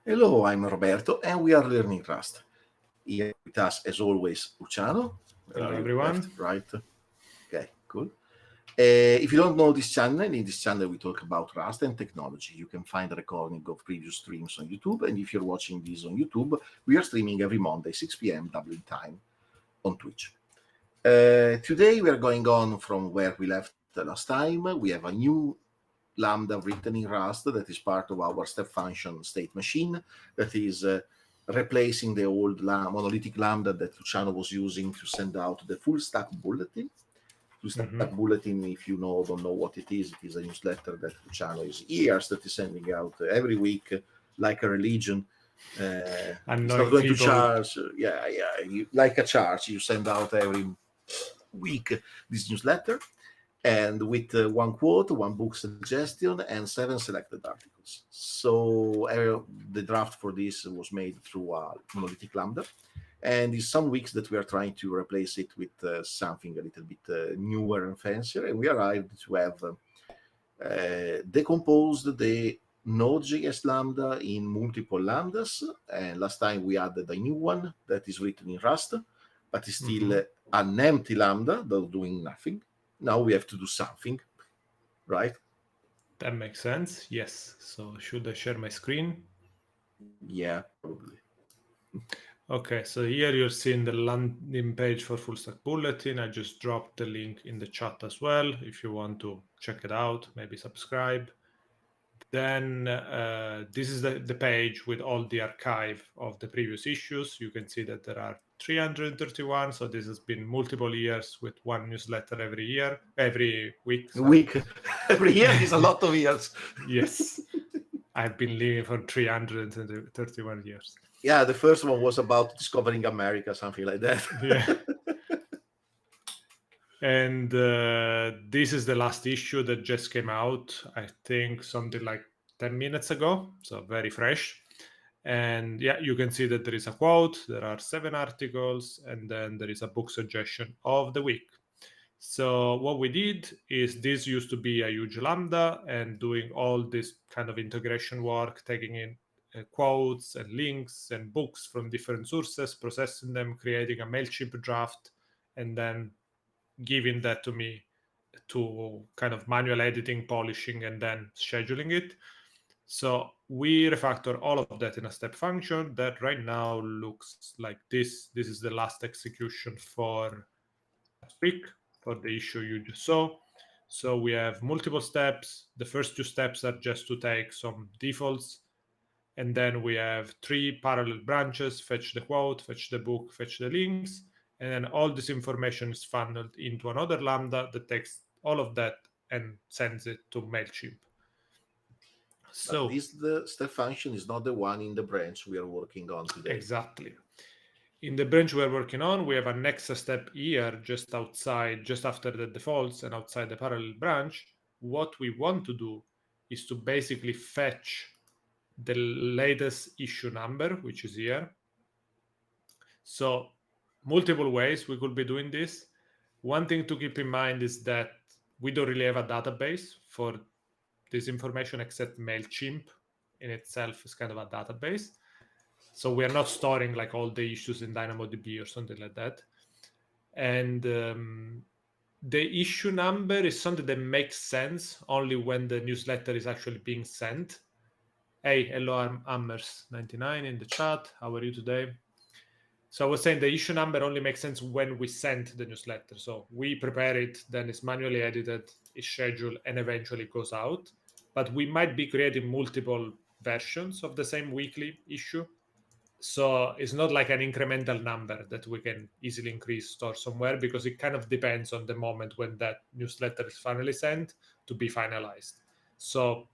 Hello, I'm Roberto, and we are learning Rust. Here with us, as always, Luciano. Where Hello, are you? everyone. Left, right? Okay, cool. If you don't know this channel, in this channel we talk about Rust and technology. You can find a recording of previous streams on YouTube, and if you're watching this on YouTube, we are streaming every Monday, 6 p.m. Dublin time on Twitch. Today we are going on from where we left last time. We have a new Lambda written in Rust that is part of our step function state machine that is replacing the old monolithic Lambda that Luciano was using to send out the full stack bulletin. Full stack bulletin, if you don't know what it is a newsletter that Luciano is years that is sending out every week like a religion. It's not going to charge. Like a charge. You send out every week this newsletter, and with one quote, one book suggestion, and 7 selected articles. So the draft for this was made through monolithic Lambda, and in some weeks that we are trying to replace it with something a little bit newer and fancier, and we arrived to have decomposed the Node.js Lambda in multiple Lambdas, and last time we added a new one that is written in Rust, but is still an empty Lambda that's doing nothing. Now we have to do something, right? That makes sense. Yes. So should I share my screen? Yeah, probably. Okay, so here you're seeing the landing page for Full Stack Bulletin. I just dropped the link in the chat as well. If you want to check it out, maybe subscribe. Then this is the page with all the archive of the previous issues. You can see that there are 331. So this has been multiple years with one newsletter every week. Every year is a lot of years. Yes. I've been living for 331 years. Yeah, the first one was about discovering America, something like that. Yeah. And this is the last issue that just came out, I think something like 10 minutes ago, so very fresh. And yeah, you can see that there is a quote, there are 7 articles, and then there is a book suggestion of the week. So what we did is this used to be a huge Lambda, and doing all this kind of integration work, taking in quotes and links and books from different sources, processing them, creating a Mailchimp draft, and then giving that to me to kind of manual editing, polishing, and then scheduling it. So we refactor all of that in a step function that right now looks like this. This is the last execution for last week for the issue you just saw. So we have multiple steps. The first 2 steps are just to take some defaults. And then we have 3 parallel branches: fetch the quote, fetch the book, fetch the links. And then all this information is funneled into another Lambda that takes all of that and sends it to Mailchimp. So the step function is not the one in the branch we are working on today. Exactly. In the branch we're working on, we have a next step here, just after the defaults and outside the parallel branch. What we want to do is to basically fetch the latest issue number, which is here. So multiple ways we could be doing this. One thing to keep in mind is that we don't really have a database for this information, except Mailchimp in itself is kind of a database. So we are not storing like all the issues in DynamoDB or something like that. And the issue number is something that makes sense only when the newsletter is actually being sent. Hey, hello, Ammers99 in the chat. How are you today? So I was saying the issue number only makes sense when we send the newsletter. So we prepare it, then it's manually edited, it's scheduled, and eventually goes out. But we might be creating multiple versions of the same weekly issue. So it's not like an incremental number that we can easily increase, store somewhere, because it kind of depends on the moment when that newsletter is finally sent to be finalized. So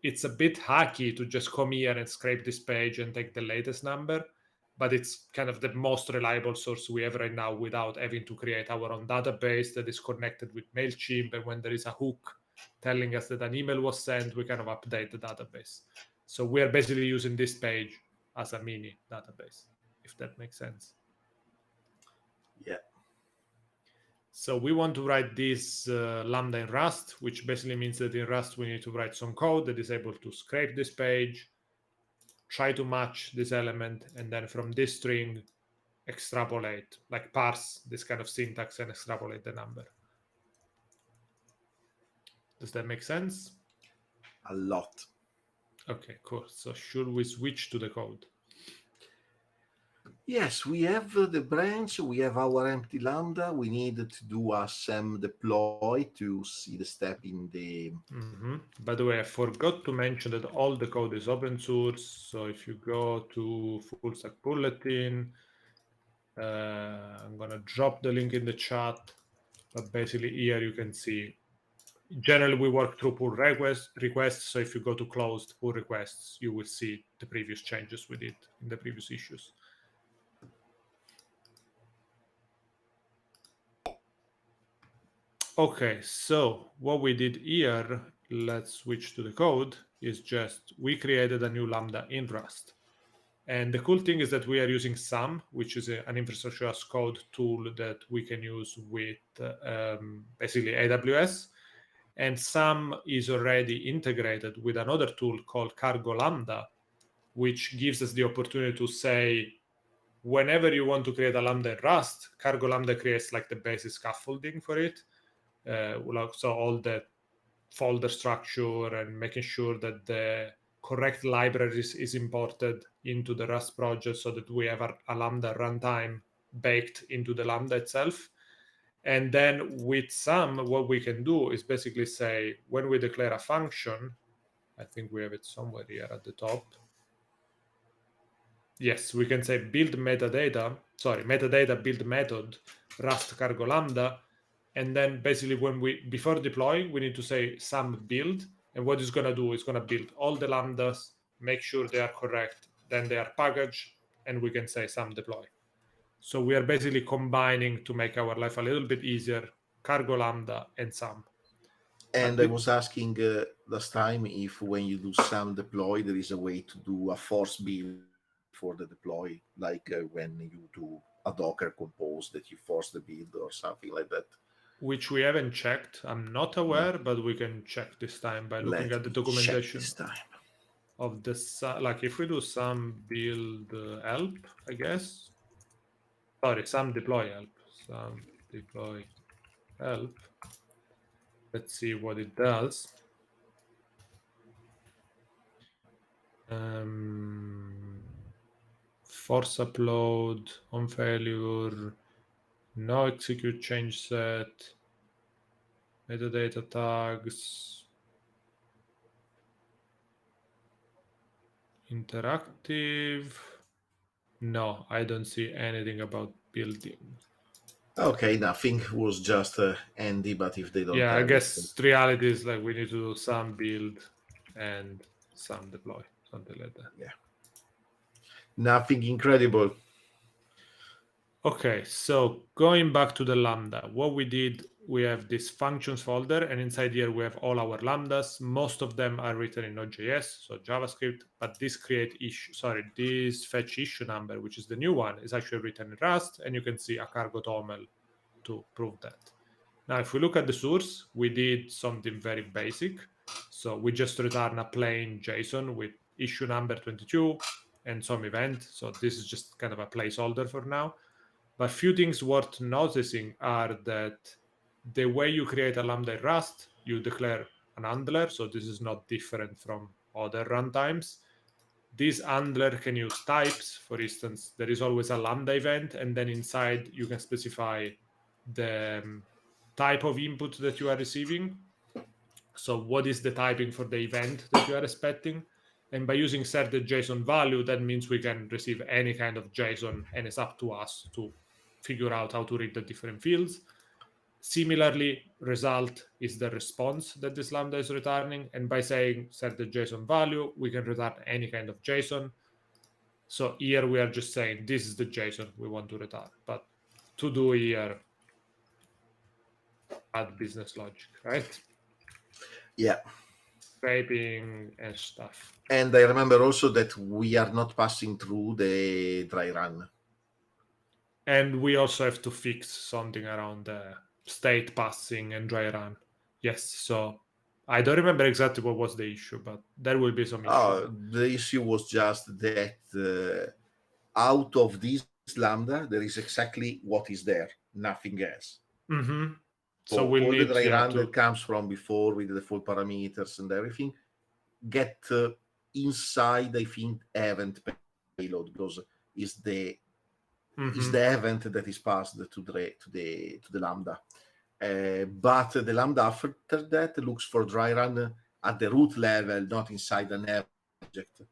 it's a bit hacky to just come here and scrape this page and take the latest number, but it's kind of the most reliable source we have right now without having to create our own database that is connected with Mailchimp. And when there is a hook telling us that an email was sent, we kind of update the database. So we are basically using this page as a mini database, if that makes sense. Yeah. So we want to write this Lambda in Rust, which basically means that in Rust we need to write some code that is able to scrape this page, try to match this element, and then from this string, extrapolate, like parse this kind of syntax and extrapolate the number. Does that make sense? A lot. Okay, cool. So should we switch to the code? Yes, we have the branch, we have our empty Lambda. We need to do a SEM deploy to see the step in the... By the way, I forgot to mention that all the code is open source. So if you go to Full Stack Bulletin, I'm going to drop the link in the chat. But basically here you can see, generally we work through pull requests. So if you go to closed pull requests, you will see the previous changes we did in the previous issues. Okay, so what we did here, let's switch to the code, is just we created a new Lambda in Rust. And the cool thing is that we are using SAM, which is an infrastructure as code tool that we can use with basically AWS. And SAM is already integrated with another tool called Cargo Lambda, which gives us the opportunity to say, whenever you want to create a Lambda in Rust, Cargo Lambda creates like the basic scaffolding for it. So all the folder structure and making sure that the correct libraries is imported into the Rust project so that we have a Lambda runtime baked into the Lambda itself. And then with SAM, what we can do is basically say, when we declare a function, I think we have it somewhere here at the top. Yes, we can say build metadata build method Rust Cargo Lambda. And then basically when before deploying, we need to say SAM build. And what it's going to do is going to build all the Lambdas, make sure they are correct, then they are packaged, and we can say SAM deploy. So we are basically combining to make our life a little bit easier, Cargo Lambda and SAM. And I was asking last time if when you do SAM deploy, there is a way to do a force build for the deploy, like when you do a Docker compose that you force the build or something like that. Which we haven't checked. I'm not aware, but we can check this time by looking at the documentation this time of this. Like if we do SAM build help, I guess. Sorry, SAM deploy help. SAM deploy help. Let's see what it does. Force upload, on failure, no execute change set, metadata tags, interactive. No, I don't see anything about building. Okay, nothing was just Andy, but if they don't yeah, have I guess the reality is like we need to do SAM build and SAM deploy, something like that. Yeah. Nothing incredible. Okay, so going back to the Lambda, what we did, we have this functions folder, and inside here we have all our Lambdas. Most of them are written in Node.js, so JavaScript, but this this fetch issue number, which is the new one, is actually written in Rust, and you can see a cargo toml to prove that. Now, if we look at the source, we did something very basic. So we just return a plain JSON with issue number 22 and some event. So this is just kind of a placeholder for now. But few things worth noticing are that the way you create a Lambda in Rust, you declare an handler. So this is not different from other runtimes. This handler can use types. For instance, there is always a Lambda event, and then inside you can specify the type of input that you are receiving. So what is the typing for the event that you are expecting? And by using set the JSON value, that means we can receive any kind of JSON, and it's up to us to figure out how to read the different fields. Similarly, result is the response that this Lambda is returning. And by saying set the JSON value, we can return any kind of JSON. So here we are just saying this is the JSON we want to return. But to do here, add business logic, right? Yeah. Scraping and stuff. And I remember also that we are not passing through the dry run. And we also have to fix something around the state passing and dry run. Yes, so I don't remember exactly what was the issue, but there will be some issue. The issue was just that out of this Lambda, there is exactly what is there, nothing else. Mm-hmm. So we'll all the need dry run to... that comes from before with the full parameters and everything get inside, I think, event payload, because is the event that is passed to the Lambda. But the Lambda after that looks for dry run at the root level, not inside an object.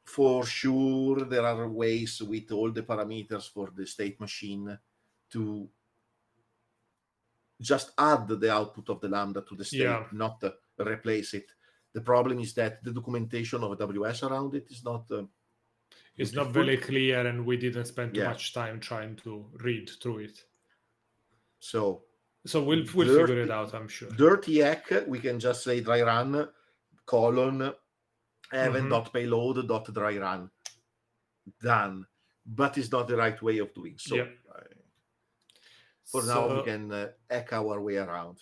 For sure, there are ways with all the parameters for the state machine to just add the output of the Lambda to the state, not replace it. The problem is that the documentation of AWS around it is not it's not very clear, and we didn't spend too much time trying to read through it. So we'll figure it out, I'm sure. Dirty hack, we can just say dry run colon event dot payload dot dry run. Done. But it's not the right way of doing so. Now we can hack our way around.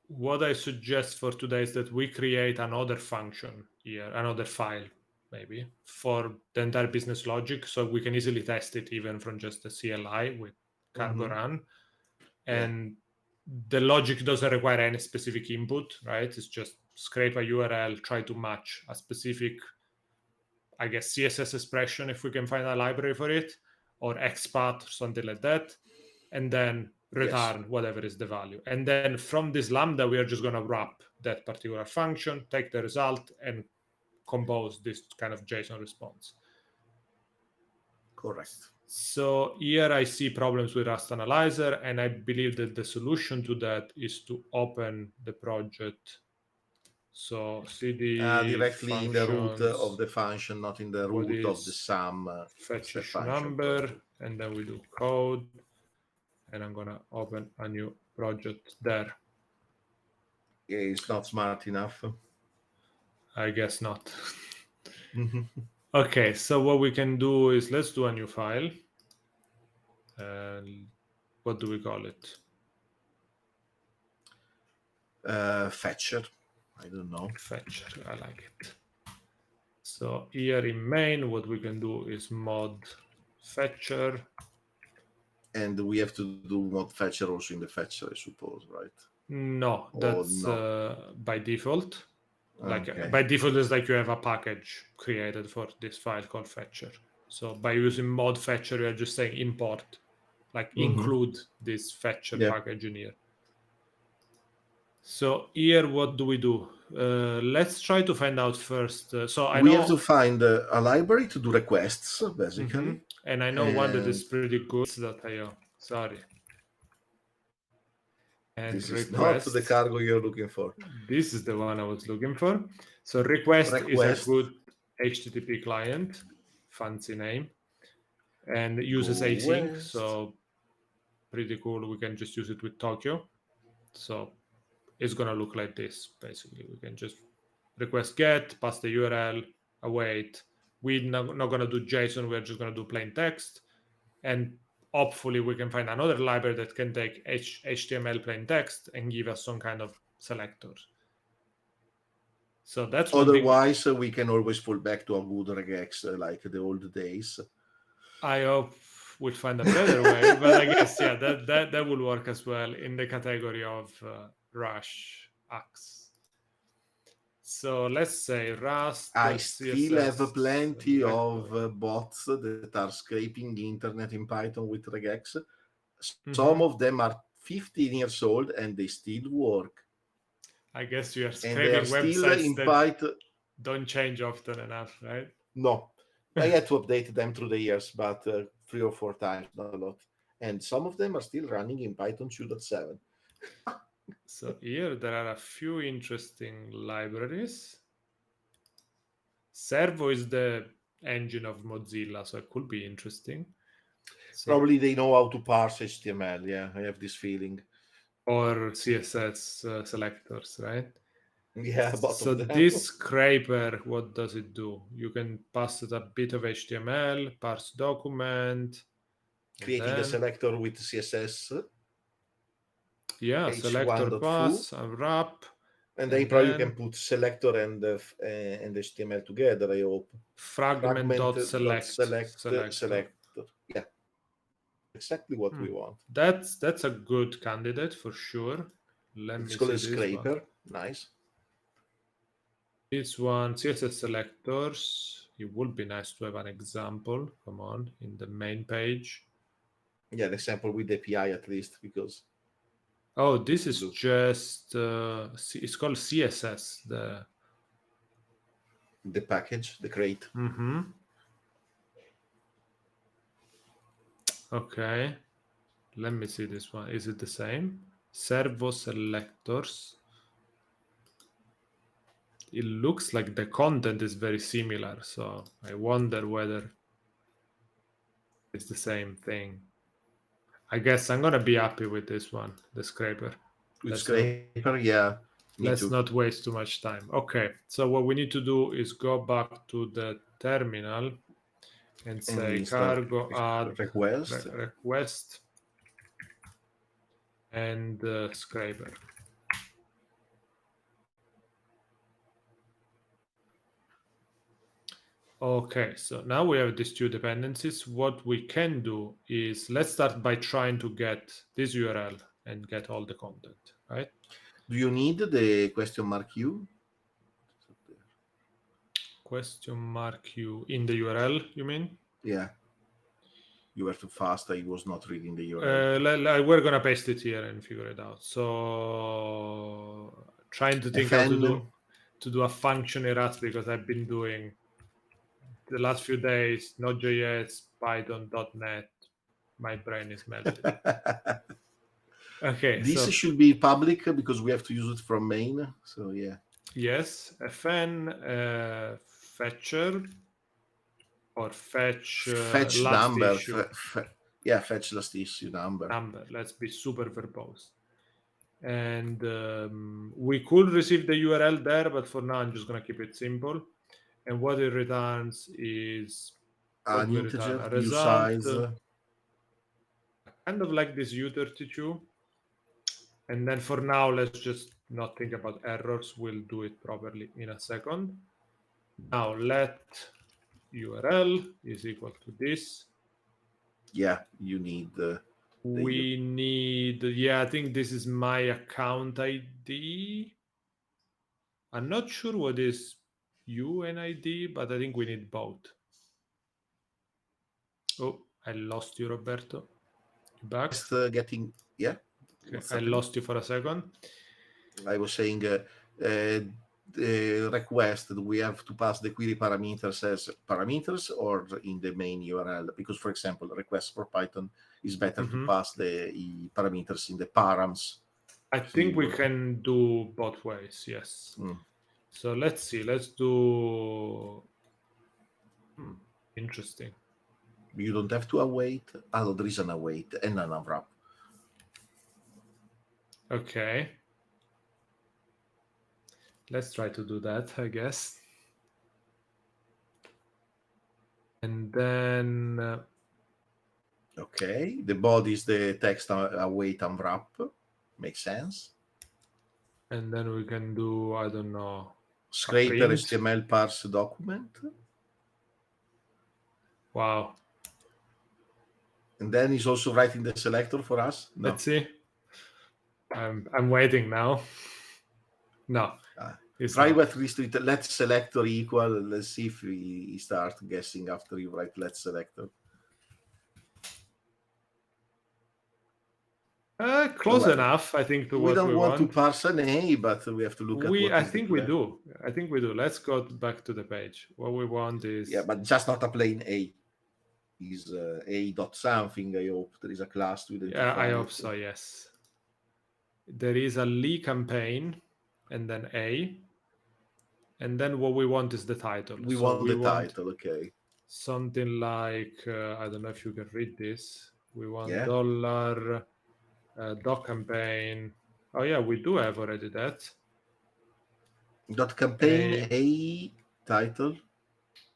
What I suggest for today is that we create another function here, another file maybe, for the entire business logic, so we can easily test it even from just the CLI with cargo run. And the logic doesn't require any specific input, right? It's just scrape a URL, try to match a specific, I guess, CSS expression if we can find a library for it, or XPath or something like that, and then return whatever is the value. And then from this Lambda, we are just going to wrap that particular function, take the result, and compose this kind of JSON response. Correct. So here I see problems with Rust Analyzer, and I believe that the solution to that is to open the project. So cd directly functions, in the root of the function, not in the root of the sum fetch number, and then we do code, and I'm gonna open a new project there. Yeah, it's not smart enough. I guess not. Okay, so what we can do is let's do a new file. And what do we call it? Fetcher. I don't know. Fetcher, I like it. So here in main, what we can do is mod fetcher. And we have to do mod fetcher also in the fetcher, I suppose, right? No, that's by default. Like by default is like you have a package created for this file called fetcher. So by using mod fetcher, we are just saying import, like include this fetcher package in here. So here, what do we do? Let's try to find out first. So we have to find a library to do requests, basically. And I know one that is pretty good. That sorry. And this request, is not the cargo you're looking for. This is the one I was looking for. So request is a good HTTP client, fancy name, and uses async. So pretty cool. We can just use it with Tokyo. So it's going to look like this, basically. We can just request get, pass the URL, await. We're not going to do JSON. We're just going to do plain text. And hopefully we can find another library that can take HTML plain text and give us some kind of selector. So that's otherwise we can always fall back to a good regex like the old days. I hope we'll find a better way, but I guess that will work as well in the category of Rush Axe. So let's say Rust. I still have plenty of bots that are scraping the internet in Python with regex. Some of them are 15 years old and they still work. I guess you are scraping websites that Python don't change often enough, right? No, I had to update them through the years, but 3 or 4 times, not a lot. And some of them are still running in Python 2.7. So here there are a few interesting libraries. Servo is the engine of Mozilla, so it could be interesting. So, probably they know how to parse HTML. Yeah, I have this feeling. Or CSS selectors, right? Yeah, so this scraper, what does it do? You can pass it a bit of HTML, parse document. Creating a selector with CSS. Yeah, selector pass, a wrap. And then probably you can put selector and HTML together, I hope. Fragment.select. Selector. Yeah. Exactly what we want. That's a good candidate for sure. It's called a scraper. Nice. This one, CSS selectors. It would be nice to have an example. Come on, in the main page. Yeah, an example with API at least, because. Oh, this is just it's called CSS. The package, the crate. Okay, let me see this one. Is it the same? Servo selectors. It looks like the content is very similar, so I wonder whether it's the same thing. I guess I'm gonna be happy with this one, the scraper. Yeah. Let's not waste too much time. Okay, so what we need to do is go back to the terminal and say cargo add request and scraper. Okay, so now we have these two dependencies. What we can do is let's start by trying to get this URL and get all the content, right? Do you need the question mark U? Question mark U in the URL, you mean? Yeah. You were too fast. I was not reading the URL. We're gonna paste it here and figure it out. So trying to think how to do a function in Rust, because I've been doing the last few days Node.js, Python, .NET. My brain is melted. Okay, this should be public because we have to use it from main. So yeah. Yes, fn fetcher or fetch last number. issue. Yeah, fetch last issue number. Let's be super verbose. And we could receive the URL there, but for now I'm just gonna keep it simple. And what it returns is an integer, a result. Kind of like this U32. And then for now, let's just not think about errors. We'll do it properly in a second. Now let URL is equal to this. Yeah, you need we need, I think this is my account ID. I'm not sure what is UNID, but I think we need both. Oh, I lost you, Roberto. You back? Getting, yeah. Okay, I lost you for a second. I was saying the request that we have to pass the query parameters as parameters or in the main URL, because for example, request for Python is better to pass the parameters in the params. I think we can do both ways, yes. So let's see, let's do interesting. You don't have to await. Oh, there is an await and an unwrap. Okay. Let's try to do that, I guess. And then... okay, the body is the text await unwrap. Makes sense. And then we can do, I don't know... scraper HTML parse document. Wow. And then he's also writing the selector for us. No. Let's see. I'm waiting now. No. Private restricted let selector equal. Let's see if we start guessing after you write let selector. Close enough, I think, to what we want. We don't want to parse an A, but we have to look at what I think we do. I think we do. Let's go back to the page. What we want is... yeah, but just not a plain A. Is A dot something, I hope. There is a class to identify. Yeah, I hope so, yes. There is a Lee campaign, and then A. And then what we want is the title. We want the title, okay. Something like, I don't know if you can read this. We want $, doc campaign. Oh yeah, we do have already that. Dot campaign A title.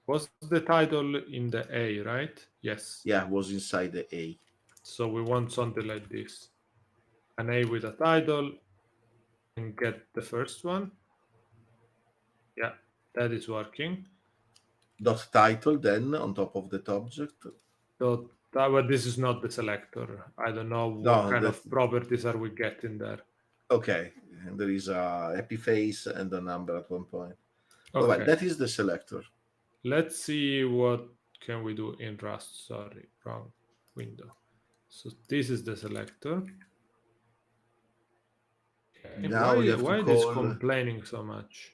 Was the title in the A, right? Yes. Yeah, was inside the A. So we want something like this. An A with a title. and get the first one. Yeah, that is working. Dot title then on top of that object. But this is not the selector. I don't know what kind of properties are we getting there. Okay, and there is a happy face and a number at one point. Okay. Well, that is the selector. Let's see what can we do in Rust. Sorry, wrong window. So this is the selector. Okay. Now we have to why call... is this complaining so much?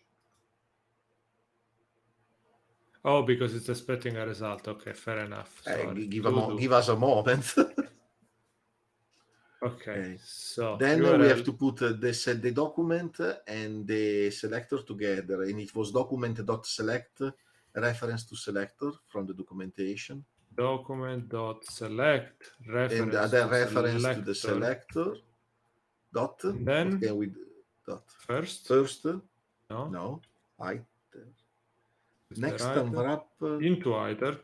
Oh, because it's expecting a result. Okay, fair enough. Sorry. Give us a moment. Okay, so then URL... we have to put the document and the selector together, and it was document.select reference to selector from the documentation. Document.select reference, and the reference to the selector. Dot. And then what can we do? Dot. First. No. Iter. Next unwrap into iter.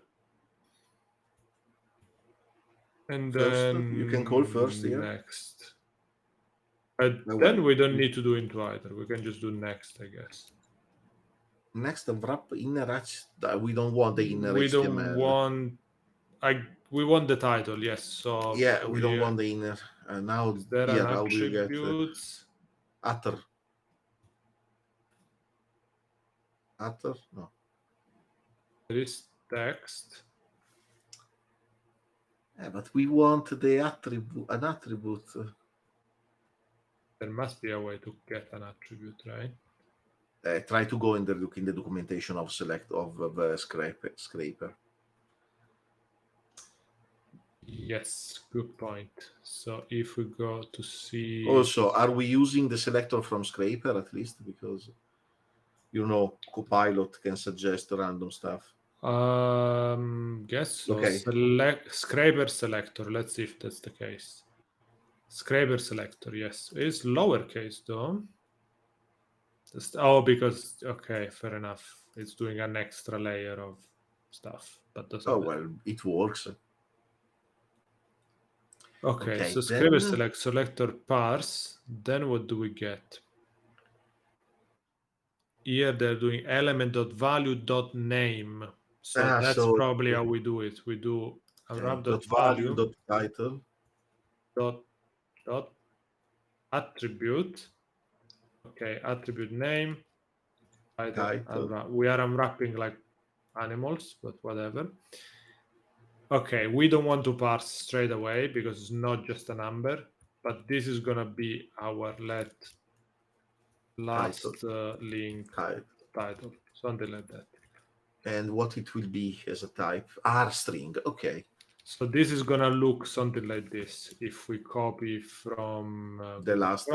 And first, then you can call first here. Next. Then we don't need to do into iter. We can just do next, I guess. Next wrap inner we don't want the inner we HTML. Don't want we want the title, yes. So yeah, we don't want the inner. Now there here, are how do you get attributes? Utter? No. There is text. Yeah, but we want the attribute, an attribute. There must be a way to get an attribute, right? Try to go in the documentation of scraper. Yes, good point. So if we go to see... Also, are we using the selector from scraper at least? Because, Copilot can suggest random stuff. Guess so. Okay. Scraper selector. Let's see if that's the case. Scraper selector, yes. It's lowercase though. Because, okay, fair enough. It's doing an extra layer of stuff. But doesn't matter. Well, it works. Okay, so scraper selector parse. Then what do we get? Here they're doing element.value.name. So that's probably how we do it. We do unwrap.value.title dot attribute. Okay, attribute name. Title. We are unwrapping like animals, but whatever. Okay, we don't want to parse straight away because it's not just a number, but this is gonna be our last link title, something like that. And what it will be as a type? R string. Okay. So this is gonna look something like this. If we copy from the last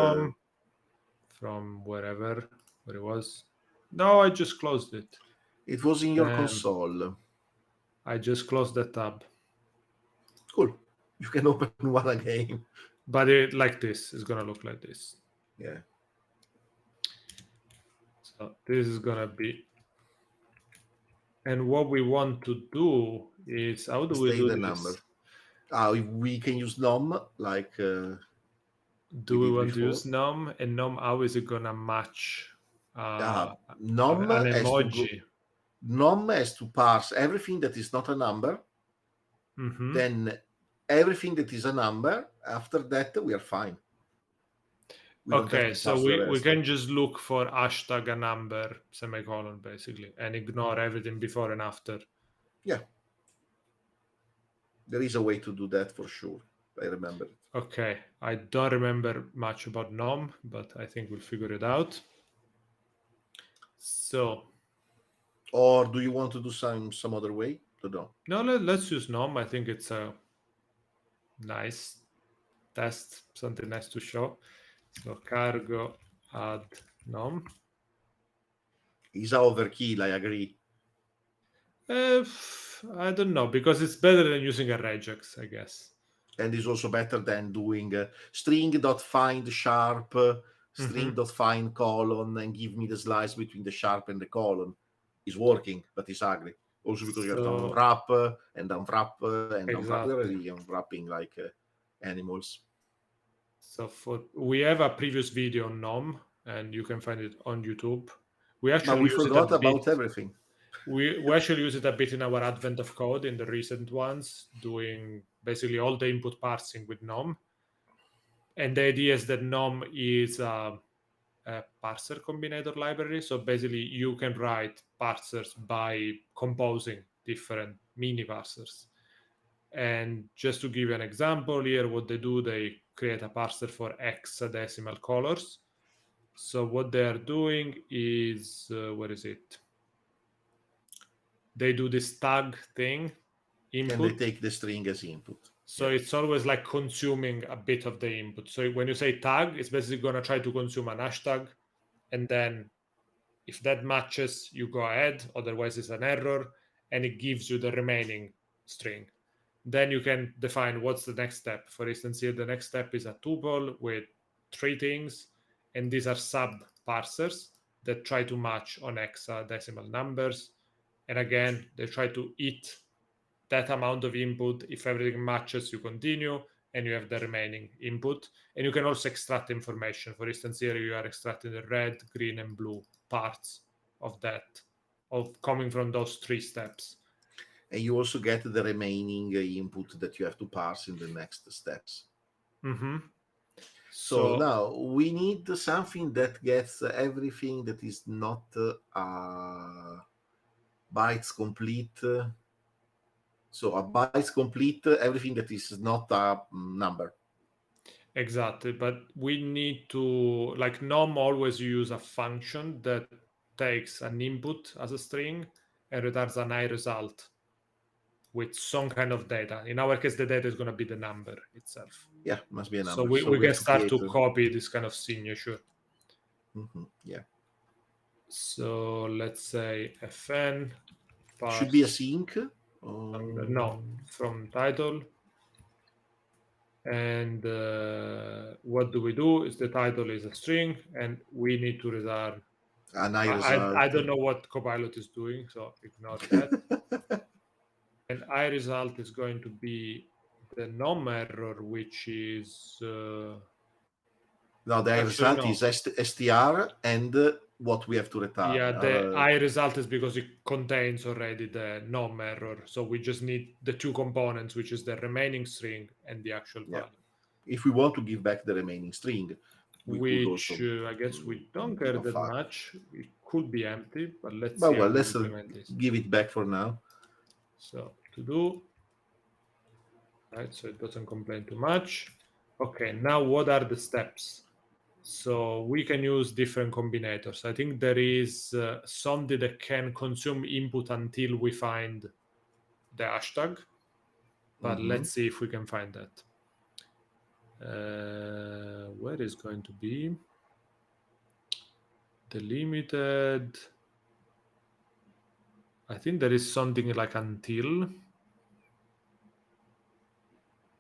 from where it was. No, I just closed it. It was in your console. I just closed the tab. Cool. You can open one again. But like this, it's gonna look like this. Yeah. So this is gonna be. And what we want to do is, how do we do the this? Number. We can use num like. Do we want to use num? And num, how is it gonna match? Num an emoji. Num has to parse everything that is not a number. Mm-hmm. Then everything that is a number. After that, we are fine. Okay, so we can just look for hashtag a number, semicolon, basically, and ignore everything before and after. Yeah. There is a way to do that for sure. I remember it. Okay, I don't remember much about num, but I think we'll figure it out. So. Or do you want to do some other way? No, let's use num. I think it's a nice test, something nice to show. So cargo add num. Is overkill, I agree. I don't know, because it's better than using a regex, I guess. And it's also better than doing string.find sharp, string.find colon, and give me the slice between the sharp and the colon. It's working, but it's ugly. Also because you have to unwrap and unwrap and unwrap. They're really unwrapping like animals. So we have a previous video on num, and you can find it on YouTube. We But actually we use forgot it a about bit. everything. We actually use it a bit in our Advent of Code in the recent ones, doing basically all the input parsing with nom. And the idea is that nom is a parser combinator library. So basically, you can write parsers by composing different mini parsers. And just to give you an example here, what they do, they create a parser for hexadecimal colors. So what they are doing is, where is it? They do this tag thing, input. And they take the string as input. So it's always like consuming a bit of the input. So when you say tag, it's basically going to try to consume an hashtag. And then if that matches, you go ahead. Otherwise, it's an error. And it gives you the remaining string. Then you can define what's the next step. For instance, here the next step is a tuple with 3 things. And these are sub parsers that try to match on hexadecimal numbers. And again, they try to eat that amount of input. If everything matches, you continue and you have the remaining input. And you can also extract information. For instance, here you are extracting the red, green, and blue parts of that, of coming from those 3 steps. And you also get the remaining input that you have to parse in the next steps. Mm-hmm. So now we need something that gets everything that is not bytes complete. So a bytes complete, everything that is not a number. Exactly, but we need to, like nom always use a function that takes an input as a string and returns an I result with some kind of data. In our case, the data is going to be the number itself. Yeah, must be a So number. we can start to create copy this kind of signature. Yeah. So let's say fn parse. Should be a sync. No, from title. And what do we do is the title is a string and we need to return an I result. I don't know what Copilot is doing, so ignore that. And I result is going to be the nom error, which is no, the I result is str and what we have to return. Yeah, the I result is because it contains already the nom error. So we just need the 2 components, which is the remaining string and the actual value. If we want to give back the remaining string, which also, I guess we don't care that much. It could be empty, but let's see. Let's give it back for now. So to do, right? So it doesn't complain too much. Okay, now what are the steps? So we can use different combinators. I think there is something that can consume input until we find the hashtag, but let's see if we can find that. Where is going to be delimited? I think there is something like until,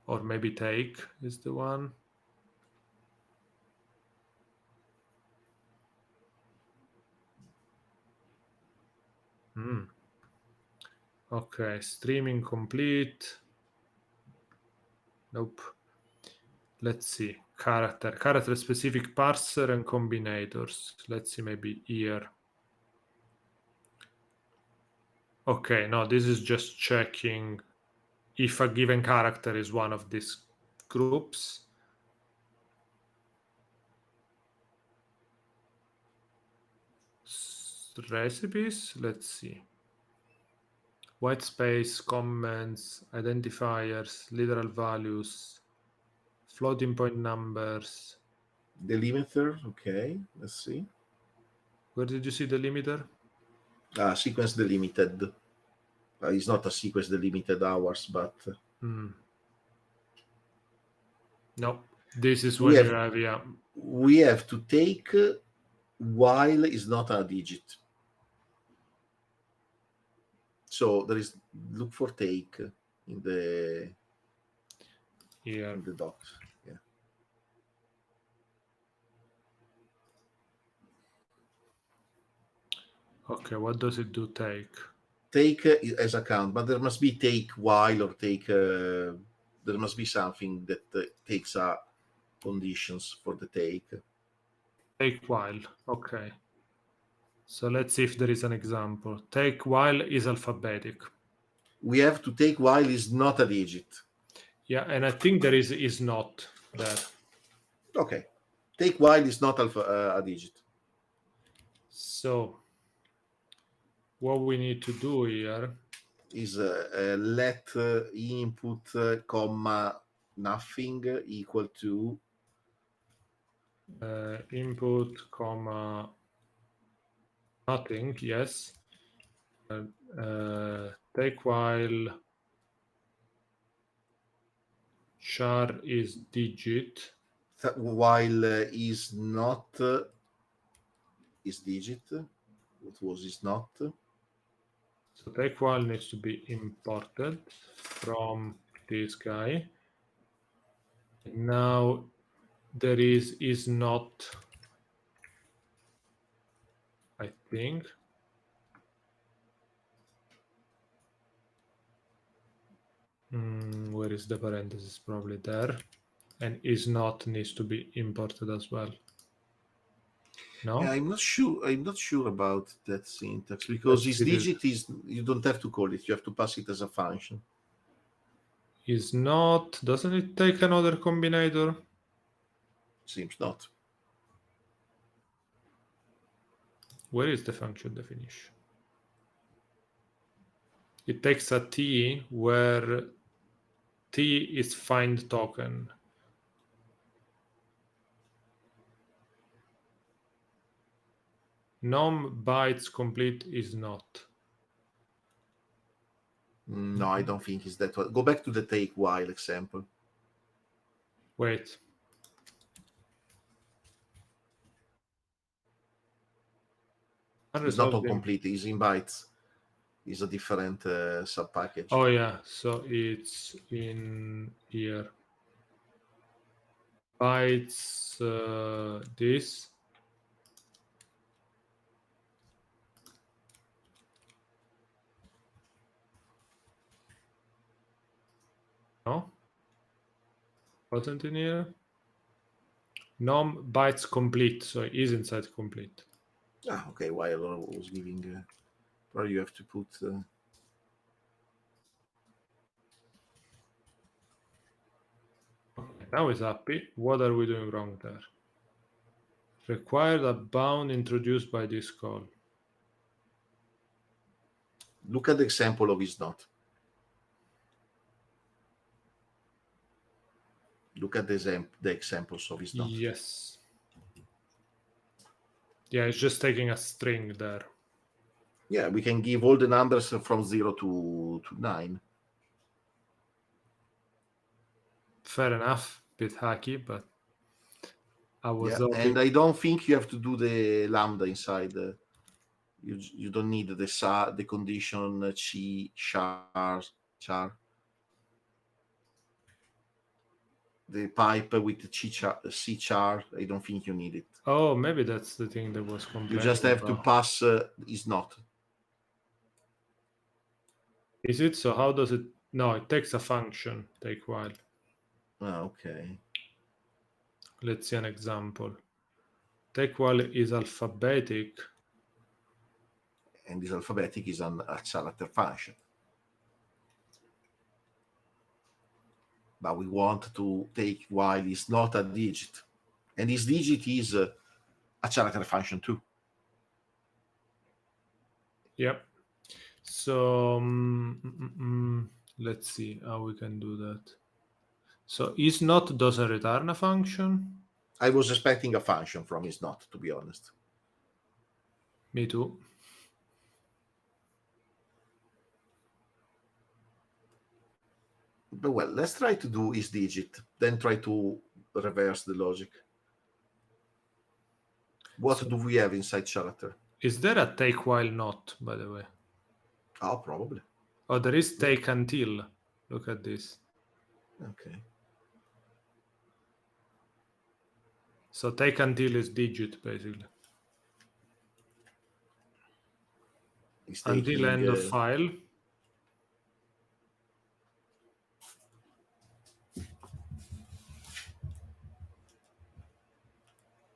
or maybe take is the one. Okay, streaming complete. Nope. Let's see. Character specific parser and combinators. Let's see, maybe here. Okay, no, this is just checking if a given character is one of these groups. Recipes, let's see. White space, comments, identifiers, literal values, floating point numbers. Delimiter, okay, let's see. Where did you see delimiter? Sequence delimited. It's not a sequence delimited hours, but... No, this is when you have, yeah. We have to take while is not a digit. So there is, look for take in the docs. Yeah. Okay, what does it do? Take as a count, but there must be take while or take. There must be something that takes conditions for the take. Take while. Okay. So let's see if there is an example. Take while is alphabetic. We have to take while is not a digit. Yeah, and I think there is not there. Okay. Take while is not a digit. So what we need to do here is let input comma nothing equal to input comma nothing. Yes. Take while char is digit. while is not is digit. What was is not? So take while needs to be imported from this guy. And now there is not, I think. Where is the parenthesis? Probably there. And is not needs to be imported as well. No? Yeah, I'm not sure about that syntax because Let's is see digit is you don't have to call it, you have to pass it as a function. Is not, doesn't it take another combinator? Seems not. Where is the function definition? It takes a T where T is find token. Nom bytes complete is not. No, I don't think it's that one. Go back to the take while example. Wait. It's not all complete, it's in bytes. It's a different sub-package. Oh yeah, so it's in here. Bytes this. No? Wasn't in here? Nom bytes complete, so it is inside complete. Ah, okay. While I was giving, probably you have to put. Okay, now it's happy. What are we doing wrong there? Required a bound introduced by this call. Look at the example of is not. Look at the examples of is not. Yes. Yeah, it's just taking a string there. Yeah, we can give all the numbers from 0 to 9. Fair enough. Bit hacky, but I was hoping. And I don't think you have to do the lambda inside. You don't need the condition chi char. The pipe with the C char, I don't think you need it. Oh, maybe that's the thing that was complaining. You just have to pass is not. Is it? So how does it? No, it takes a function. Take while. Okay. Let's see an example. Take while is alphabetic. And this alphabetic is a character function. But we want to take while is not a digit. And this digit is a character function too. Yep. So let's see how we can do that. So is not doesn't return a function? I was expecting a function from is not, to be honest. Me too. But well, let's try to do is digit, then try to reverse the logic. What do we have inside character? Is there a take while not, by the way? Oh, probably. Oh, there is take until. Look at this. Okay. So take until is digit, basically. Until end of file.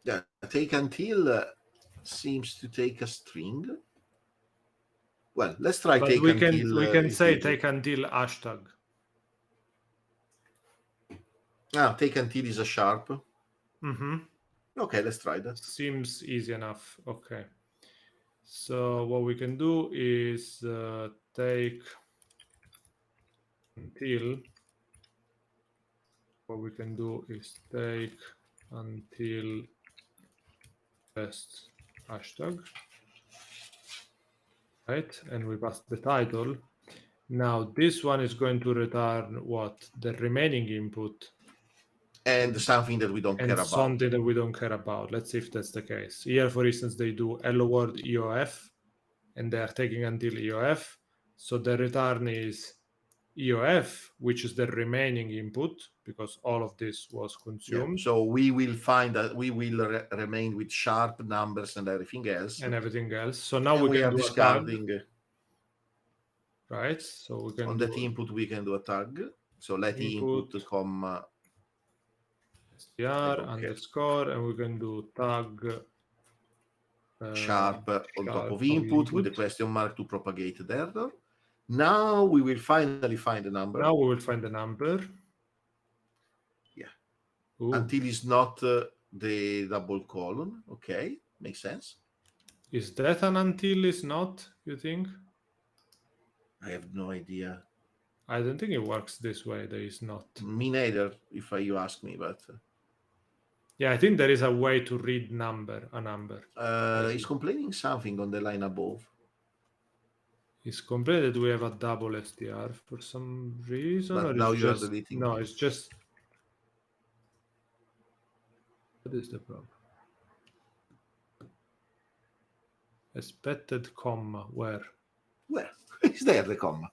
Yeah, take until seems to take a string. Well, let's try but take we until. We can is say digit. take until hashtag. Take until is a sharp. Mm-hmm. Okay, let's try that. Seems easy enough. Okay. So what we can do is take until. What we can do is take until best hashtag, right? And we pass the title. Now this one is going to return what? The remaining input. And something that we don't care about. Something that we don't care about. Let's see if that's the case. Here, for instance, they do hello world EOF, and they are taking until EOF. So the return is EOF, which is the remaining input, because all of this was consumed. Yeah. So we will find that we will remain with sharp numbers and everything else. So now we can are do discarding. A tag, right? So we can on that input we can do a tag. So let input comma str underscore, and we can do tag sharp on top of input with the question mark to propagate the error. Now we will finally find the number. Yeah. Ooh. Until it's not the double colon. Okay, makes sense. Is that an until is not, you think? I have no idea. I don't think it works this way. There is not. Me neither, if you ask me, but... Yeah, I think there is a way to read a number. He's complaining something on the line above. It's complaining that we have a double str for some reason. But or now you are just, deleting. No, it's just... What is the problem? Expected comma, where? Where? Is there the comma?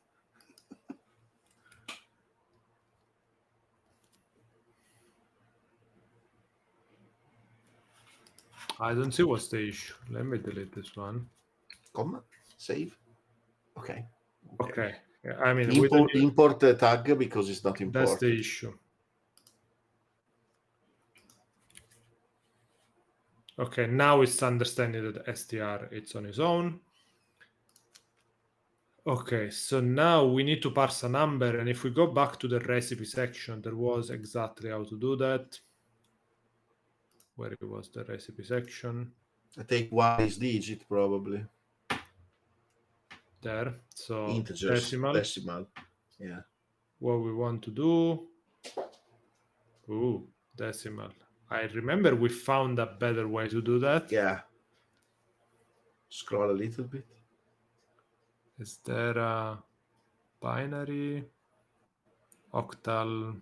I don't see what's the issue. Let me delete this one. Comma, save. Okay. Yeah, I mean, import the tag because it's not important. That's the issue. Okay, now it's understanding that str it's on its own. Okay, so now we need to parse a number, and if we go back to the recipe section, there was exactly how to do that. Where it was the recipe section? I take one is digit probably. There, so integers, decimal. Yeah. What we want to do? Ooh, decimal. I remember we found a better way to do that. Yeah. Scroll a little bit. Is there a binary, octal?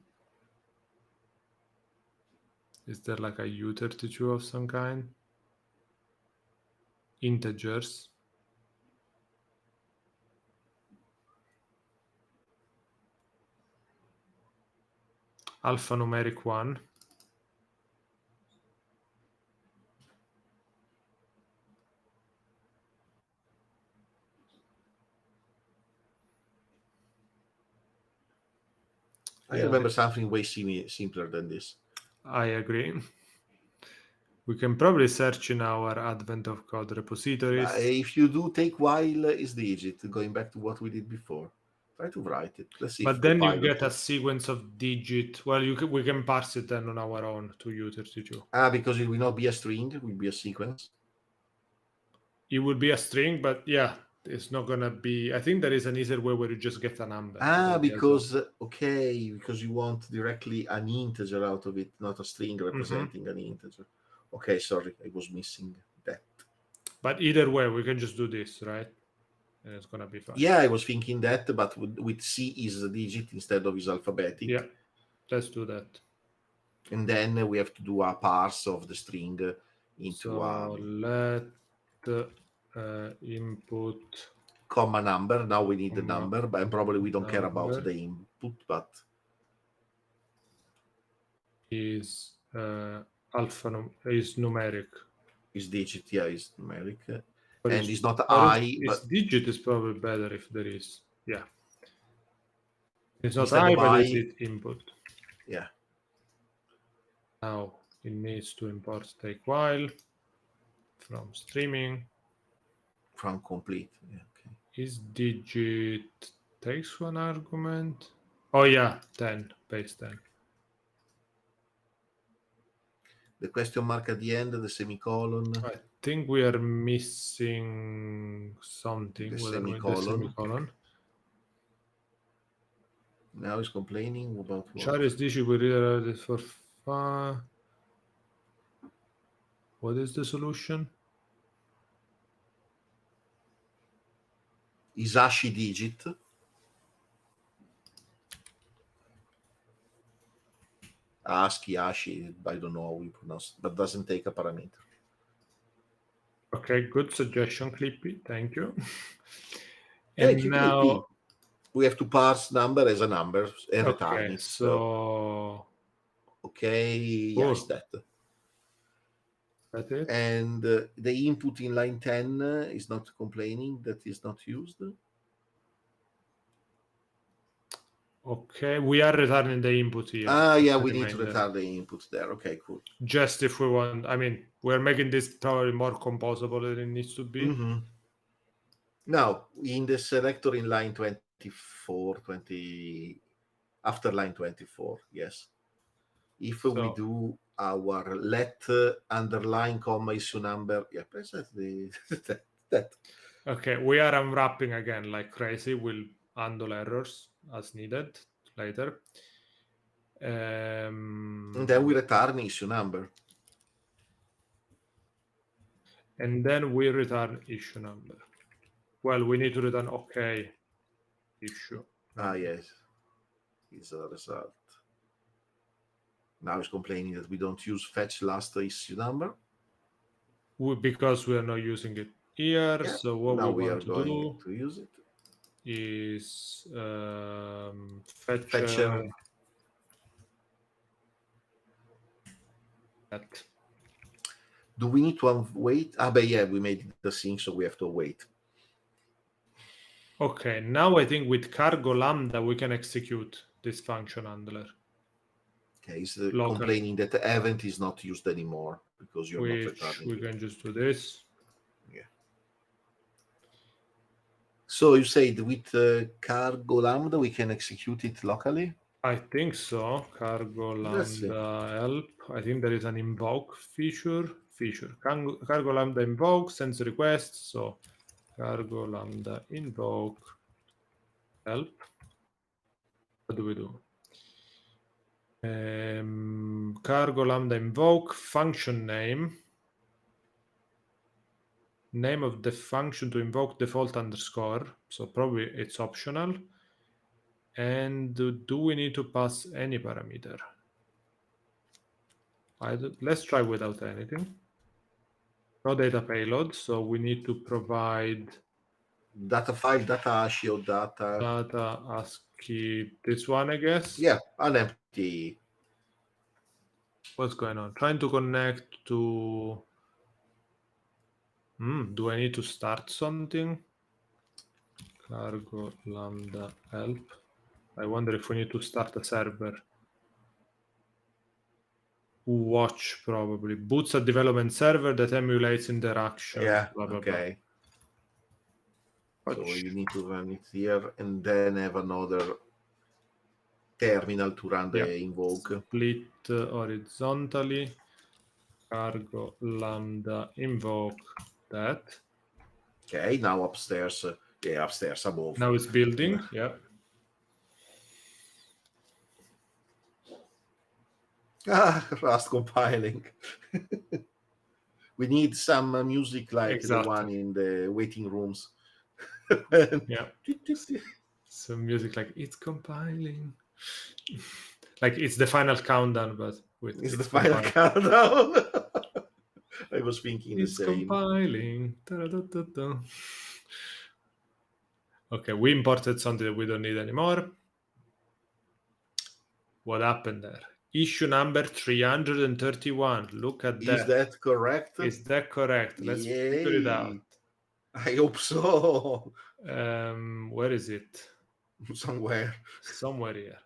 Is there like a U32 of some kind? Integers. Alphanumeric 1. I remember something way simpler than this. I agree. We can probably search in our Advent of Code repositories. If you do take while is digit, going back to what we did before. Try to write it. Let's see. But then you get a sequence of digit. Well, we can parse it then on our own to U32. Because it will not be a string, it will be a sequence. It will be a string, but yeah, it's not gonna be. I think there is an easier way where you just get a number. Because you want directly an integer out of it, not a string representing an integer. Okay, sorry, I was missing that. But either way, we can just do this, right? And it's gonna be fine. Yeah, I was thinking that, but with C is a digit instead of is alphabetic. Yeah, let's do that. And then we have to do a parse of the string into let input comma number. Now we need the number, but probably we don't care about the input, but is is numeric. Is digit, yeah, is numeric. And it's not I, but digit is probably better if there is. Yeah. It's not I, but it's input. Yeah. Now it needs to import take while. from streaming. From complete. Yeah, okay. Is digit takes one argument? Oh yeah, 10, base 10. The question mark at the end, the semicolon. I think we are missing something. The Whether with the semicolon. semicolon. Now he's complaining about what? Charles digit we read for fun. What is the solution? Isashi digit. ASCII, ASCII, I don't know how we pronounce it, but doesn't take a parameter. Okay, good suggestion, Clippy. Thank you. Thank And you, now Clippy. We have to parse number as a number and return okay, it. so okay, yeah, it's that. That's it. And the input in line 10 is not complaining that is not used. Okay, we are returning the input here. Yeah, we need to return the input there. Okay, cool. Just if we want, I mean, we're making this probably more composable than it needs to be. Now, in the selector in line 24, 20, after line 24, yes. If we do our let underline comma issue number, yeah, press that. Okay, we are unwrapping again like crazy. We'll handle errors as needed later. And then we return issue number. And then we return issue number. Well, we need to return okay issue. Yes, is a result. Now it's complaining that we don't use fetch last issue number. Because we are not using it here. Yeah. So what now we are want to going do to use it is fetch that. Do we need to wait? But yeah, we made the thing, so we have to wait. Okay, now I think with cargo lambda we can execute this function handler. Okay, it's complaining that the event is not used anymore because you're not returning. We can just do this. Yeah. So you said with cargo lambda we can execute it locally? I think so. Cargo lambda help. I think there is an invoke feature. Cargo lambda invoke sends request. So cargo lambda invoke help. What do we do? Cargo lambda invoke function name of the function to invoke default underscore. So probably it's optional. And do we need to pass any parameter? Let's try without anything. No data payload, so we need to provide data file, data ASCII or data ASCII. This one, I guess. Yeah, an empty. What's going on? Trying to connect to. Do I need to start something? Cargo lambda help. I wonder if we need to start a server. Watch probably boots a development server that emulates interaction. Yeah. Blah, blah, okay. Blah. So you need to run it here and then have another terminal to run the invoke. Split horizontally. Cargo lambda invoke that. Okay, now upstairs. Upstairs above. Now it's building. Yeah. Rust compiling. We need some music like the one in the waiting rooms. Yeah. Some music like it's compiling. Like it's the final countdown, but with it's the final countdown. I was thinking it's the same. Compiling. Da-da-da-da-da. Okay, we imported something that we don't need anymore. What happened there? Issue number 331. Look at that. Is that correct? Is that correct? Let's figure it out. I hope so. Where is it? Somewhere here.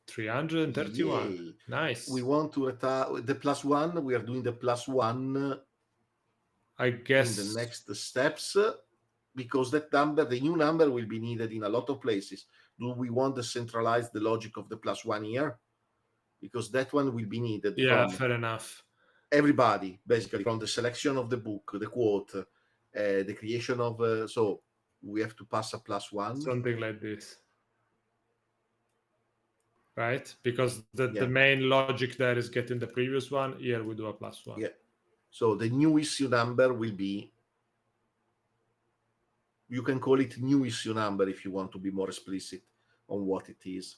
331. Yay. Nice. We want to retire the +1. We are doing the +1 I guess in the next steps, because that number, the new number, will be needed in a lot of places. Do we want to centralize the logic of the +1 here? Because that one will be needed from fair enough. everybody, basically, from the selection of the book, the quote, the creation of. So we have to pass a +1. Something like this. Right? Because the Yeah. main logic there is getting the previous one. Here we do a +1. Yeah. So the new issue number will be, you can call it new issue number if you want to be more explicit on what it is.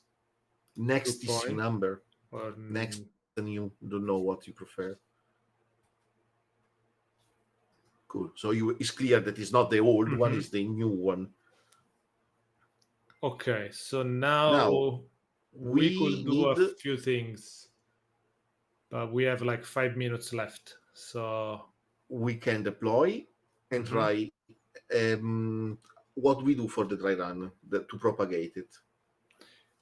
Next issue number, or next new, don't know what you prefer. Cool. So it's clear that it's not the old one, it's the new one. Okay, so now we could do a few things, but we have like 5 minutes left. So we can deploy and try what we do for the dry run to propagate it.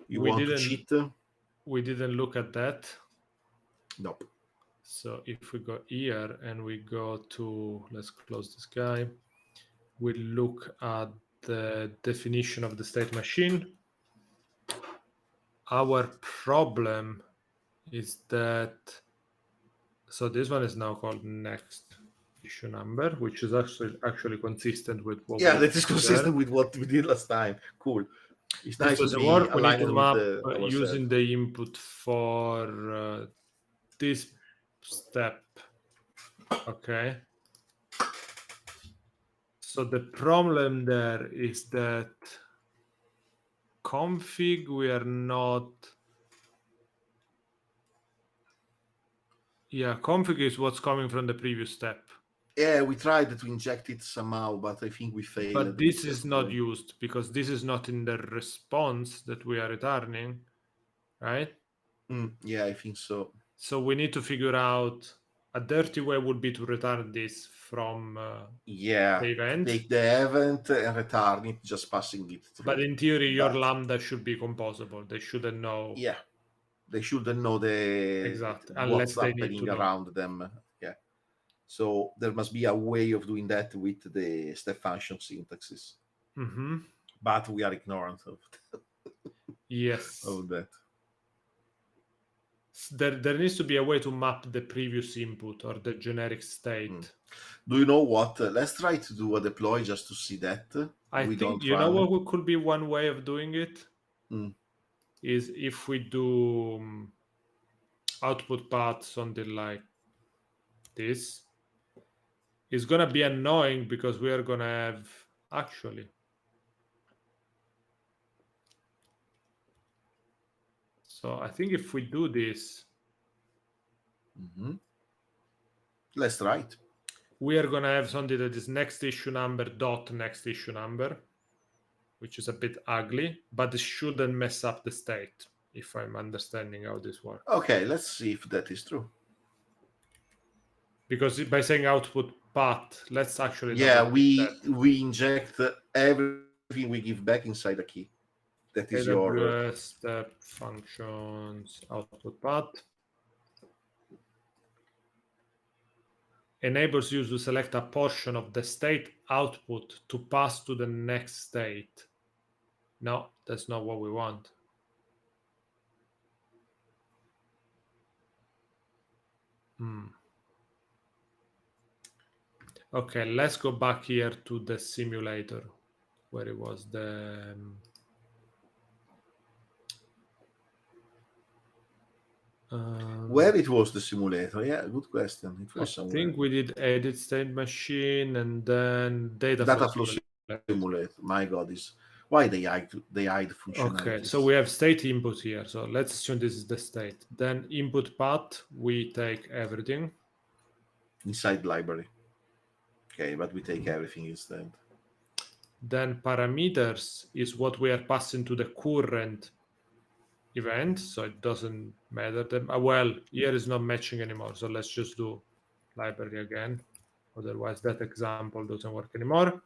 You want to cheat? We didn't look at that. Nope. So if we go here and we go to, let's close this guy, we look at the definition of the state machine. Our problem is that, so this one is now called next issue number, which is actually consistent with what that is consistent with what we did last time. Cool. It's nice to be aligned with using the input for this step. Okay. So the problem there is that config, we are not. Yeah, config is what's coming from the previous step. Yeah, we tried to inject it somehow, but I think we failed. But this is not used because this is not in the response that we are returning, right? Yeah, I think so. So we need to figure out, a dirty way would be to return this from the event. Take the event and return it, just passing it through. But in theory, your Lambda should be composable. They shouldn't know. Yeah, they shouldn't know what's happening around them. Yeah. So there must be a way of doing that with the step function syntaxes. But we are ignorant of yes of that. There needs to be a way to map the previous input or the generic state. Do you know what? Let's try to do a deploy just to see that. I think you know what could be one way of doing it is if we do output path something like this. It's gonna be annoying because we are gonna have actually. So I think if we do this, let's try it. We are gonna have something that is next issue number dot next issue number, which is a bit ugly, but it shouldn't mess up the state, if I'm understanding how this works. Okay, let's see if that is true. Because by saying output path, let's actually we inject everything we give back inside the key. That is your step functions output path. Enables you to select a portion of the state output to pass to the next state. No, that's not what we want. Okay, let's go back here to the simulator where it was the where it was the simulator. Yeah, good question. It was somewhere. I think we did edit state machine and then data flow simulator. My God, why they hide functionalities. Okay, so we have state input here. So let's assume this is the state. Then input path, we take everything inside library. Okay, but we take everything instead. Then parameters is what we are passing to the current event, so it doesn't matter them. Well, here is not matching anymore, so let's just do library again. Otherwise, that example doesn't work anymore.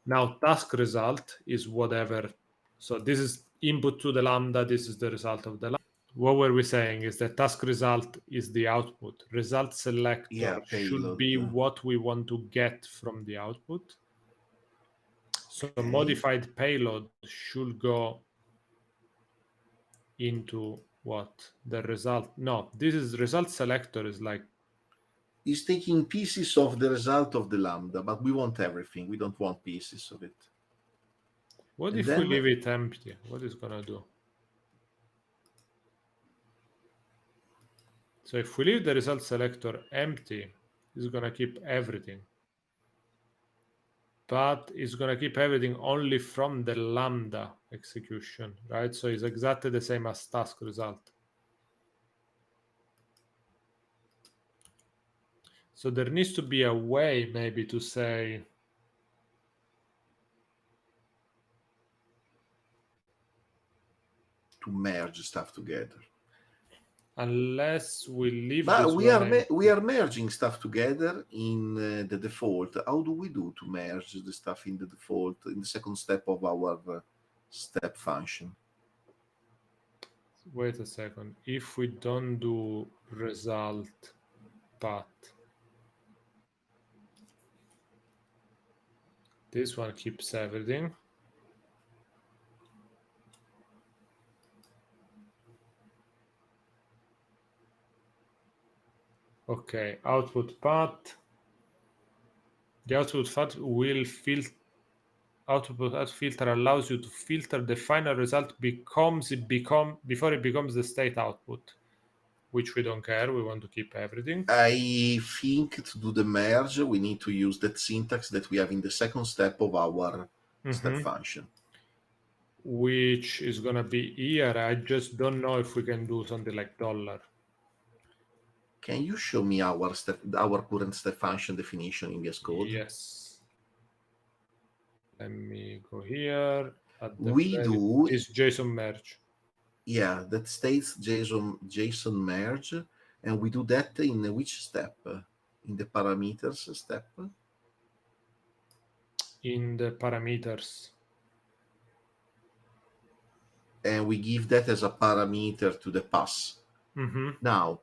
Now, task result is whatever. So this is input to the Lambda. This is the result of the Lambda. what were we saying is that task result is the output. Result selector should be what we want to get from the output. So modified payload should go into what? The result. No, this is result selector is like... It's taking pieces of the result of the Lambda, but we want everything. We don't want pieces of it. What And if then, we leave it empty? What is gonna do? So if we leave the result selector empty, it's gonna keep everything. But it's gonna keep everything only from the Lambda execution, right? So it's exactly the same as task result. So there needs to be a way maybe to say, to merge stuff together. Unless we leave But this we are merging stuff together in the default. How do we do to merge the stuff in the default, in the second step of our step function? Wait a second. If we don't do result path, this one keeps everything. Okay, output path. The output path will filter. Output path filter allows you to filter the final result before it becomes the state output, which we don't care. We want to keep everything. I think to do the merge, we need to use that syntax that we have in the second step of our step function, which is gonna be here. I just don't know if we can do something like $. Can you show me our current step function definition in VS Code? Yes. Let me go here. We do is JSON merge. Yeah, that states JSON merge, and we do that in which step? In the parameters step? In the parameters. And we give that as a parameter to the pass. Now,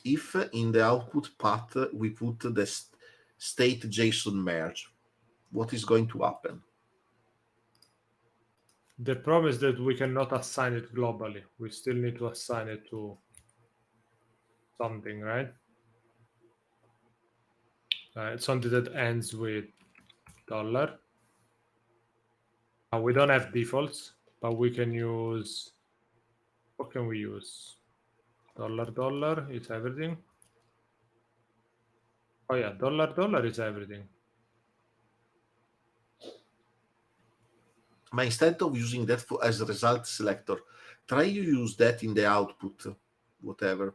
if in the output path we put the state JSON merge, what is going to happen? The problem is that we cannot assign it globally. We still need to assign it to something, right? It's something that ends with $. We don't have defaults, but we can use... What can we use? $, is everything. Oh yeah, $, is everything. But instead of using that as a result selector, try to use that in the output, whatever.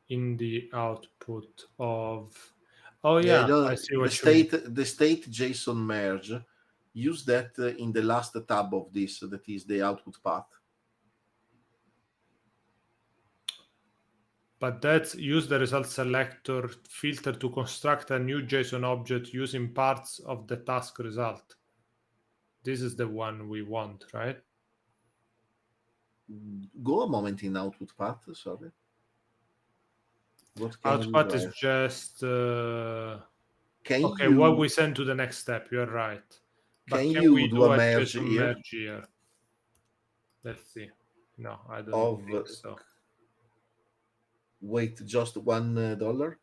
In the output of... Oh yeah, I see what you mean. The state JSON merge, use that in the last tab of this, that is the output path. But that's use the result selector filter to construct a new JSON object using parts of the task result. This is the one we want, right? Go a moment in output path, sorry. What can output path is just... okay, what we send to the next step, you're right. But can you do a merge here? Let's see. No, I don't think so. Wait, just $1?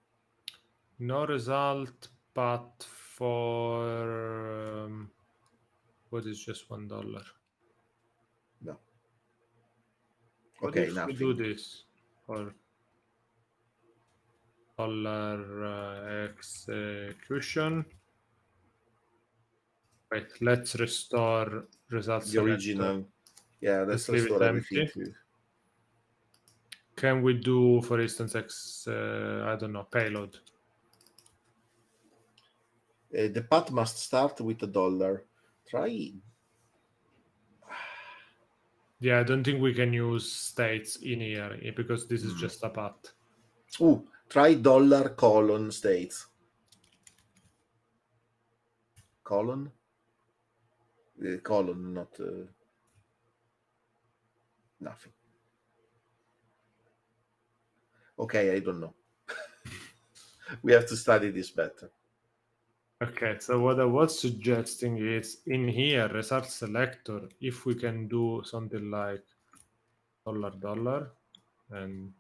No result path for... what is just $1? No. What okay, if nothing. we do this for $execution? Wait, let's restore result the original. Yeah, let's restore everything. Can we do, for instance, I don't know, payload? The path must start with $. Try. Yeah, I don't think we can use states in here because this is just a path. Try $: states. Colon, not. Nothing. Okay, I don't know. We have to study this better. Okay, so what I was suggesting is in here, result selector, if we can do something like $, and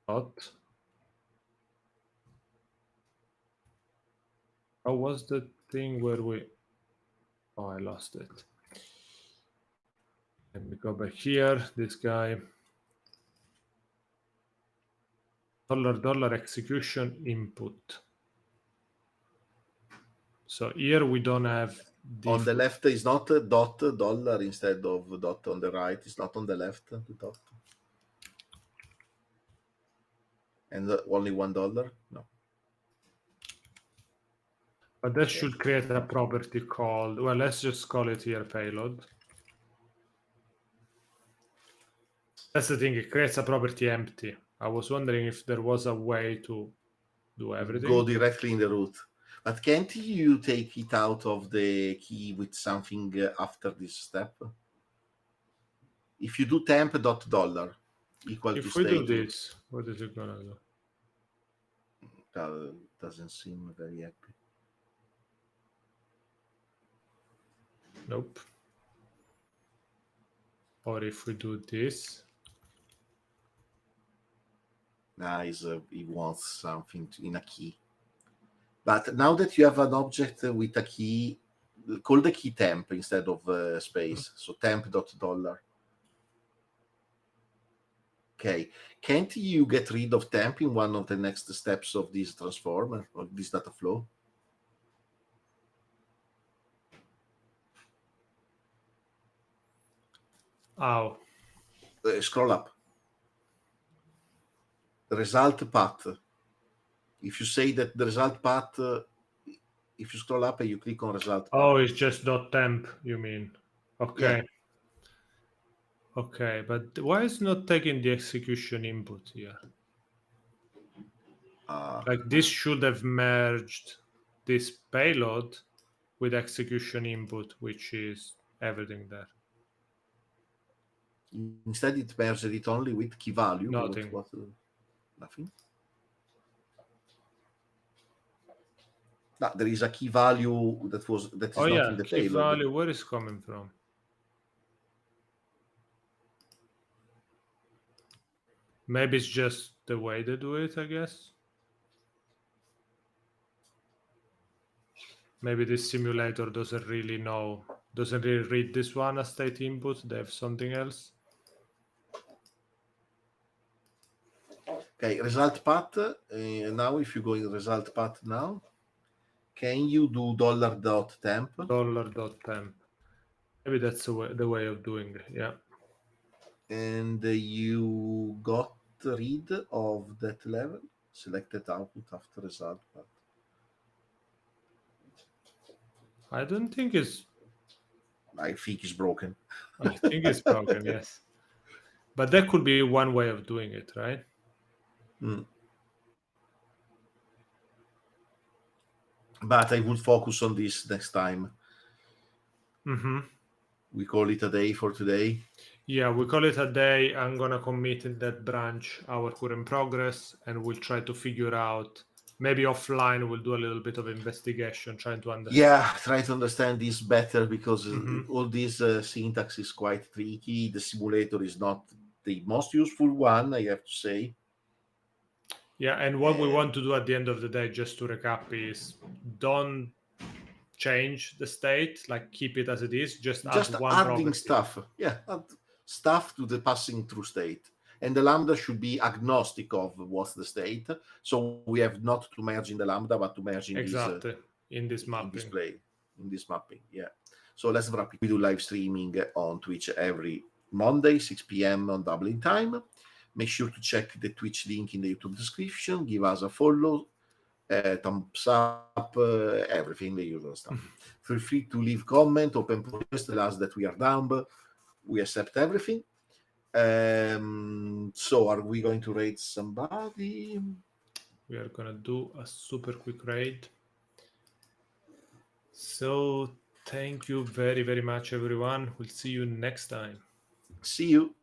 dot. How was the thing where we... Oh, I lost it. Let me go back here, this guy. $, execution input. So here we don't have On the left is not a dot dollar instead of dot on the right. It's not on the left, the dot. And only $1? No. But that should create a property called, well, let's just call it here payload. That's the thing, it creates a property empty. I was wondering if there was a way to do everything. Go directly in the root. But can't you take it out of the key with something after this step? If you do temp dot dollar equal if to we state, do this, what is it gonna do? Doesn't seem very happy. Nope. Or if we do this. Nice, he wants something in a key. But now that you have an object with a key, call the key temp instead of space. So temp dot dollar. Okay, can't you get rid of temp in one of the next steps of this transformer or this data flow? Ow. Scroll up. The result path. If you say that the result path, if you scroll up and you click on result path. Oh, it's just .temp, you mean? Okay. Yeah. Okay, but why is not taking the execution input here? Like this should have merged this payload with execution input, which is everything there. Instead, it merged it only with key value. Nothing. Nothing. No, there is a key value that is not in the key payload. Value. Where is coming from? Maybe it's just the way they do it, I guess. Maybe this simulator doesn't really read this one as state input. They have something else. Okay, result path. Now, if you go in result path now, can you do $.temp? $.temp. Maybe that's the way of doing it. Yeah. And you got rid of that level. Selected output after result path. I don't think it's. I think it's broken. I think it's broken. Yes. But that could be one way of doing it, right? But I would focus on this next time. We call it a day for today. Yeah, we call it a day. I'm going to commit in that branch our current progress, and we'll try to figure out, maybe offline, we'll do a little bit of investigation, trying to understand. Yeah, try to understand this better, because all this syntax is quite tricky. The simulator is not the most useful one, I have to say. Yeah, and what we want to do at the end of the day, just to recap, is don't change the state, like keep it as it is, just add one adding property. stuff. Yeah, add stuff to the passing through state. And the Lambda should be agnostic of what's the state. So we have not to merge in the Lambda, but to merge in in this mapping. In this mapping, yeah. So let's wrap it. We do live streaming on Twitch every Monday, 6 p.m. on Dublin time. Make sure to check the Twitch link in the YouTube description. Give us a follow, thumbs up, everything, the usual stuff. Feel free to leave comment, open post, tell us that we are dumb. We accept everything. So are we going to raid somebody? We are going to do a super quick raid. So Thank you very, very much, everyone. We'll see you next time. See you.